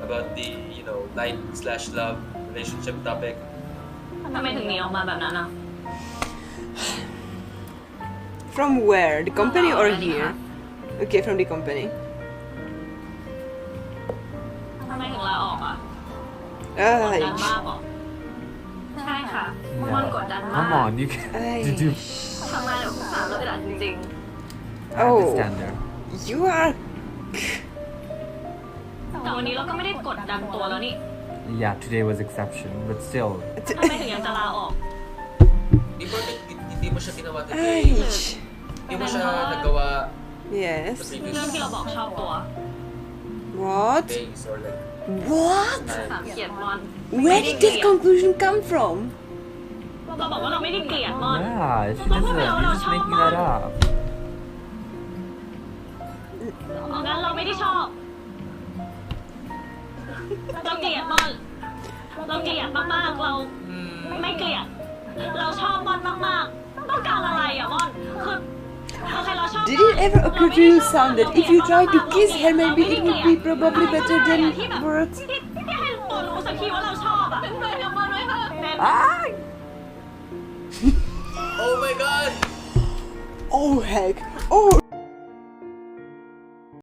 about the like slash love relationship topic. ทำไมถึงหนีออกมาแบบนั้นอ่ะ From where? The company or here? Okay, from the company. ทำไมถึงลาออกอ่ะ กดดัน Ay. มากเหรอ ใช่ค่ะมันกดดันมาก Come on, you can. Did you? ทำงานแบบสารแล้วกดดันจริง I understand there. You are. ๆ แต่วันนี้เราก็ไม่ได้กดดันตัวแล้วนี่ Yeah, today was exception, but still. ทำไมถึงยังจะลาออก Di ba hindi mo siya ginawa today? Ay. Hindi mo siya nagawa the Yes. previous เรื่องที่เราบอกชอบตัว What? days or like What? สามเกลียดมอน Where did this conclusion come from? เราบอกว่าเราไม่ได้เกลียดมอน Yeah, she doesn't. You're just making that up. งั้นเราไม่ได้ชอบ เราเกลียดมอน เราเกลียดมากๆ เราไม่เกลียด เราชอบมอนมากๆ ต้องการอะไรอ่ะมอน คือโอเคเราชอบ Did it ever occur to you, Sam, that if you try to kiss her, maybe it would be probably better than words? ที่ให้ตัวรู้สักทีว่าเราชอบอ่ะเป็นเพื่อนกับมอนไหมคะเป็น Ah! Oh my god! Oh heck! Oh